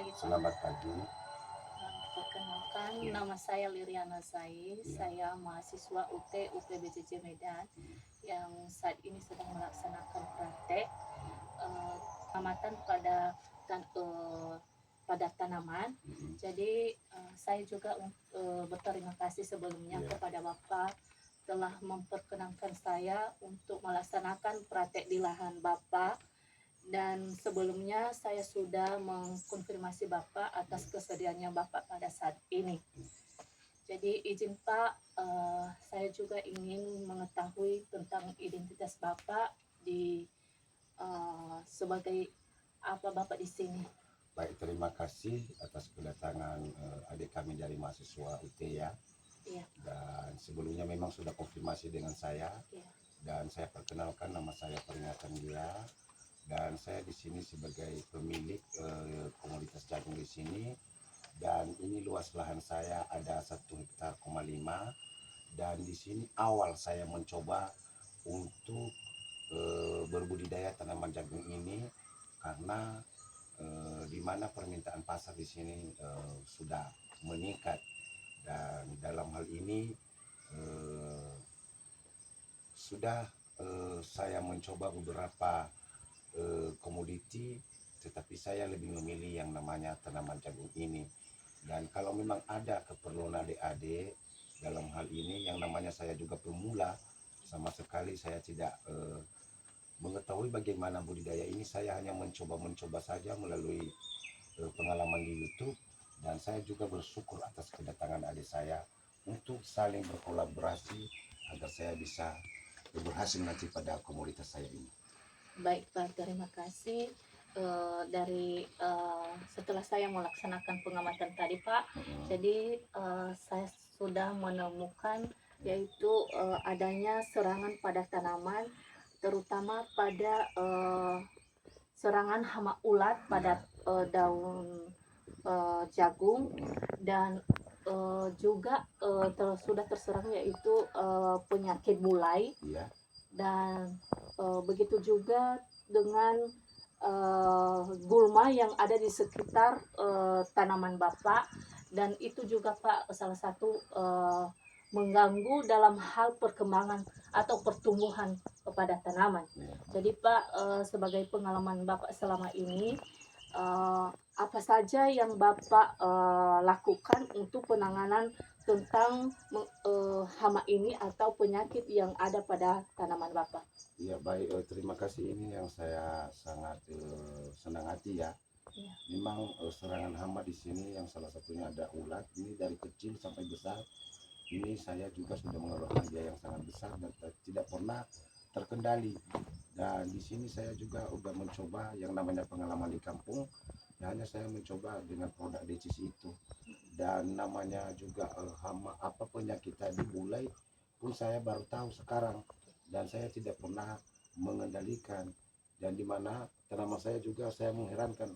pagi, Pak. Selamat pagi. Perkenalkan, Iya. nama saya Liriana Sai. Iya. Saya mahasiswa UT UPBJJ Medan yang saat ini sedang melaksanakan praktek pengamatan pada tanaman. Jadi saya juga berterima kasih sebelumnya kepada Bapak telah memperkenankan saya untuk melaksanakan praktek di lahan Bapak. Dan sebelumnya saya sudah mengkonfirmasi Bapak atas kesediaannya Bapak pada saat ini. Jadi izin Pak, saya juga ingin mengetahui tentang identitas Bapak sebagai apa Bapak di sini. Baik, terima kasih atas kedatangan adik kami dari mahasiswa UT ya. Iya. Dan sebelumnya memang sudah konfirmasi dengan saya. Iya. Dan saya perkenalkan, nama saya Peringatan dia. Dan saya di sini sebagai pemilik komunitas jagung di sini. Dan ini luas lahan saya ada 1,5 hektar. Dan di sini awal saya mencoba untuk berbudidaya tanaman jagung ini karena di mana permintaan pasar di sini sudah meningkat, dan dalam hal ini sudah saya mencoba beberapa komoditi, tetapi saya lebih memilih yang namanya tanaman jagung ini. Dan kalau memang ada keperluan adik-adik dalam hal ini, yang namanya saya juga pemula, sama sekali saya tidak mengetahui bagaimana budidaya ini. Saya hanya mencoba saja melalui pengalaman di YouTube, dan saya juga bersyukur atas kedatangan adik saya untuk saling berkolaborasi agar saya bisa berhasil nanti pada komunitas saya ini. Baik Pak, terima kasih. Setelah saya melaksanakan pengamatan tadi Pak, jadi saya sudah menemukan yaitu adanya serangan pada tanaman, terutama pada serangan hama ulat pada daun jagung, dan juga sudah terserang yaitu penyakit mulai. Iya. Dan begitu juga dengan gulma yang ada di sekitar tanaman Bapak, dan itu juga Pak salah satu mengganggu dalam hal perkembangan atau pertumbuhan kepada tanaman. Jadi Pak, sebagai pengalaman Bapak selama ini, apa saja yang Bapak lakukan untuk penanganan tentang hama ini atau penyakit yang ada pada tanaman Bapak? Iya, baik, terima kasih. Ini yang saya sangat senang hati ya. Iya. Memang serangan hama di sini yang salah satunya ada ulat. Ini dari kecil sampai besar. Ini saya juga sudah mengeluarkan biaya yang sangat besar dan tidak pernah terkendali. Dan di sini saya juga sudah mencoba yang namanya pengalaman di kampung. Hanya saya mencoba dengan produk decis itu. Dan namanya juga hama apa penyakit tadi mulai pun saya baru tahu sekarang, dan saya tidak pernah mengendalikan. Dan dimana tanaman saya juga saya mengherankan,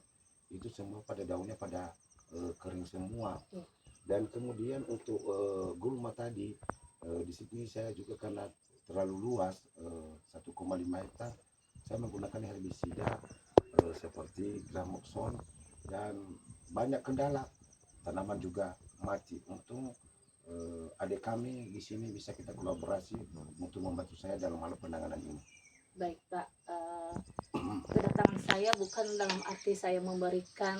itu semua pada daunnya pada kering semua. Dan kemudian untuk gulma tadi di sini saya juga karena terlalu luas 1,5 hektar, saya menggunakan herbisida seperti Gramoxone, dan banyak kendala, tanaman juga mati. Untung adik kami di sini bisa kita kolaborasi untuk membantu saya dalam hal penanganan ini. Baik Pak, kedatangan saya bukan dalam arti saya memberikan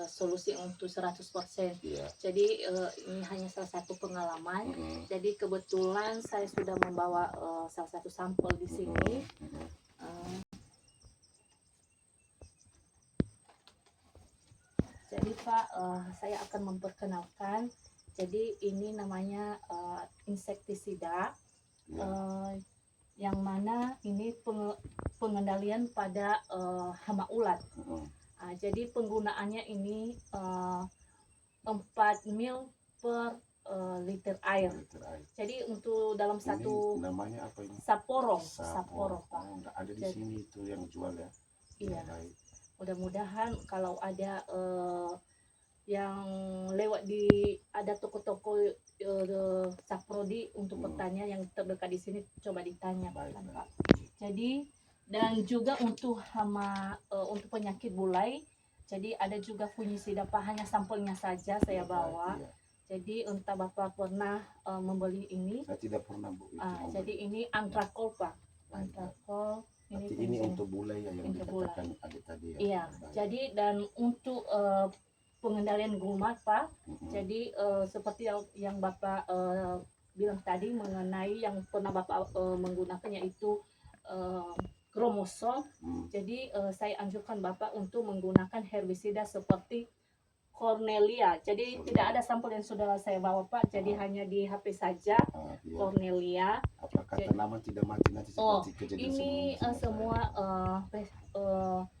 solusi untuk 100%. Iya. Jadi ini hanya salah satu pengalaman. Jadi kebetulan saya sudah membawa salah satu sampel di sini. Jadi Pak, saya akan memperkenalkan. Jadi ini namanya insektisida, yang mana ini pengendalian pada hama ulat. Jadi penggunaannya ini 4 ml per liter air. Jadi untuk dalam satu, ini namanya apa ini? Saporo Pak. Ada di sini itu yang jual ya. Iya. Baik. Mudah-mudahan kalau ada yang lewat ada toko-toko Saprodi untuk bertanya yang terdekat di sini, coba ditanya Pak. Jadi dan juga untuk hama untuk penyakit mulai, Jadi ada juga fungisida Pak, hanya sampelnya saja saya bawa. Iya. Jadi entah Bapak pernah membeli ini. Saya tidak pernah Bu itu membeli. Jadi ini antrakol Pak. Baik, Pak. Antrakol Berarti ini fungisida. untuk bule ya yang Untuk bule. dikatakan adik tadi ya. Iya. Baik. Jadi dan untuk pengendalian gulma Pak. Mm-mm. Jadi seperti yang Bapak bilang tadi mengenai yang pernah Bapak menggunakannya itu kromosom. Jadi saya anjurkan Bapak untuk menggunakan herbisida seperti Cornelia. Jadi tidak ada sampel yang sudah saya bawa Pak. Jadi hanya di HP saja. Iya. Cornelia. Apakah tanaman tidak mati nanti seperti kejadian Ini semua saya?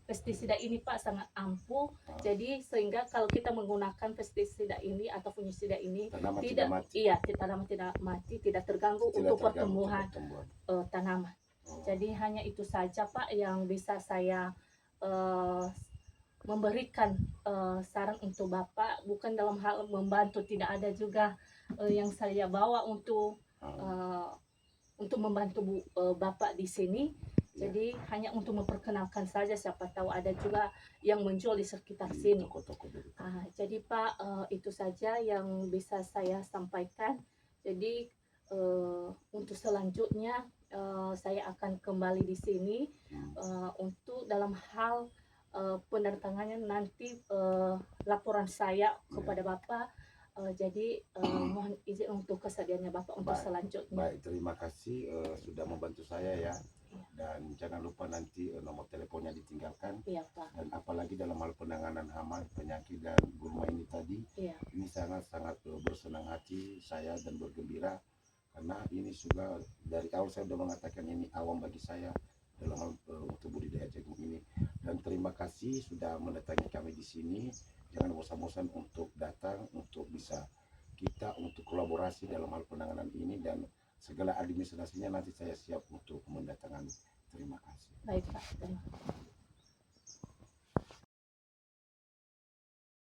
pestisida ini Pak sangat ampuh. Jadi sehingga kalau kita menggunakan pestisida ini atau fungisida ini tanaman tidak mati. Iya, tanaman tidak mati, tidak terganggu untuk pertumbuhan tanaman. Jadi hanya itu saja Pak yang bisa saya memberikan saran untuk Bapak, bukan dalam hal membantu, tidak ada juga yang saya bawa untuk membantu Bapak di sini. Jadi hanya untuk memperkenalkan saja, siapa tahu ada juga yang menjual di sekitar sini. Jadi Pak, itu saja yang bisa saya sampaikan. Jadi untuk selanjutnya saya akan kembali di sini untuk dalam hal penertangannya nanti laporan saya kepada Bapak. Jadi mohon izin untuk kesediaannya Bapak untuk selanjutnya. Baik, terima kasih sudah membantu saya ya. Dan jangan lupa nanti nomor teleponnya ditinggalkan. Iya Pak. Dan apalagi dalam hal penanganan hama, penyakit dan gulma ini tadi, ini sangat-sangat bersenang hati saya dan bergembira karena ini juga dari awal saya sudah mengatakan ini awam bagi saya dalam hal untuk budidaya jagung ini. Dan terima kasih sudah mendatangi kami di sini. Jangan bosan-bosan untuk datang, untuk bisa kita untuk kolaborasi dalam hal penanganan ini, dan segala administrasinya nanti saya siap untuk mendatangani. Terima kasih. Baik Pak.